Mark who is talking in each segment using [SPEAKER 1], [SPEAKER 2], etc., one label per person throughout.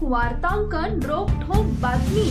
[SPEAKER 1] वार्तांकन रोखठोक बातमी।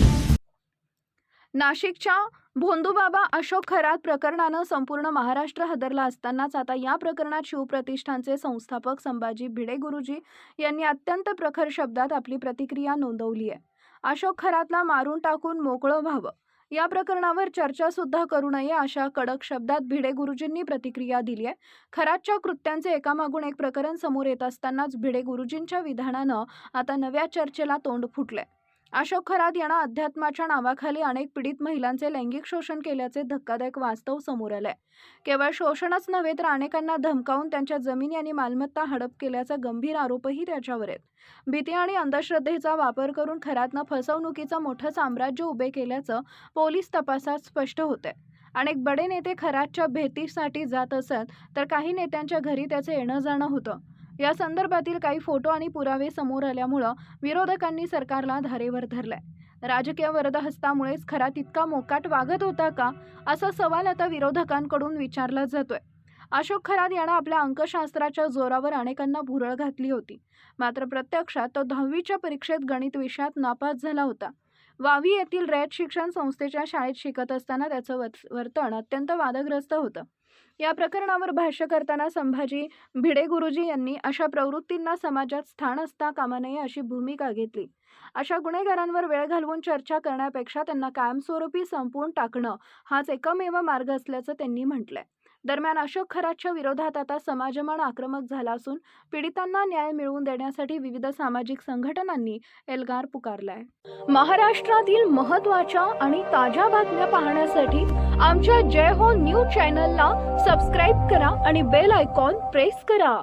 [SPEAKER 1] नाशिकच्या भोंदूबाबा अशोक खरात प्रकरणानं संपूर्ण महाराष्ट्र हादरला असतानाच आता या प्रकरणात शिवप्रतिष्ठानचे संस्थापक संभाजी भिडे गुरुजी यांनी अत्यंत प्रखर शब्दात आपली प्रतिक्रिया नोंदवली आहे। अशोक खरातला मारून टाकून मोकळं व्हावं, या प्रकरणावर चर्चा सुद्धा करू नये अशा कडक शब्दात भिडे गुरुजींनी प्रतिक्रिया दिली आहे। खरातच्या कृत्यांचे एकामागून एक प्रकरण समोर येत असतानाच भिडे गुरुजींच्या विधानानं आता नव्या चर्चेला तोंड फुटलंय। अशोक खरात यांना अध्यात्माच्या नावाखाली अनेक पीडित महिलांचे लैंगिक शोषण केल्याचे धक्कादायक वास्तव समोर आलंय। केवळ शोषणच नव्हे तर अनेकांना धमकावून त्यांच्या जमिनी आणि मालमत्ता हडप केल्याचा गंभीर आरोपही त्याच्यावर आहेत। भीती आणि अंधश्रद्धेचा वापर करून खरातनं फसवणुकीचं मोठं साम्राज्य उभे केल्याचं पोलीस तपासात स्पष्ट होतंय। अनेक बडे नेते खरातच्या भेटीसाठी जात असत तर काही नेत्यांच्या घरी त्याचं येणं जाणं होतं। या संदर्भातील काही फोटो आणि पुरावे समोर आल्यामुळे विरोधकांनी सरकारला धारेवर धरलाय। राजकीय वरदहस्तामुळेच खरात इतका मोकाट वागत होता का, असा सवाल आता विरोधकांकडून विचारला जातोय। अशोक खरात यांना आपल्या अंकशास्त्राच्या जोरावर अनेकांना भुरळ घातली होती, मात्र प्रत्यक्षात तो 10वीच्या परीक्षेत गणित विषयात नापास झाला होता। वावी येथील रयत शिक्षण संस्थेच्या शाळेत शिकत असताना त्याचं वर्तन अत्यंत वादग्रस्त होतं। या प्रकरणावर भाष्य करताना संभाजी भिडे गुरुजी यांनी अशा प्रवृत्तींना समाजात स्थान असता कामा नये अशी भूमिका घेतली। अशा गुन्हेगारांवर वेळ घालवून चर्चा करण्यापेक्षा त्यांना कायमस्वरूपी संपवून टाकणं हाच एकमेव मार्ग असल्याचं त्यांनी म्हटलंय। दरम्यान अशोक खरातच्या विरोधात आता समाजमान आक्रमक झाला असून पीडितांना न्याय मिळवून देण्यासाठी विविध सामाजिक संघटनांनी एल्गार पुकारलाय। महाराष्ट्रातील महत्त्वाच्या आणि ताज्या बातम्या पाहण्यासाठी आमच्या जय हो न्यूज चॅनलला सबस्क्राईब करा आणि बेल आयकॉन प्रेस करा।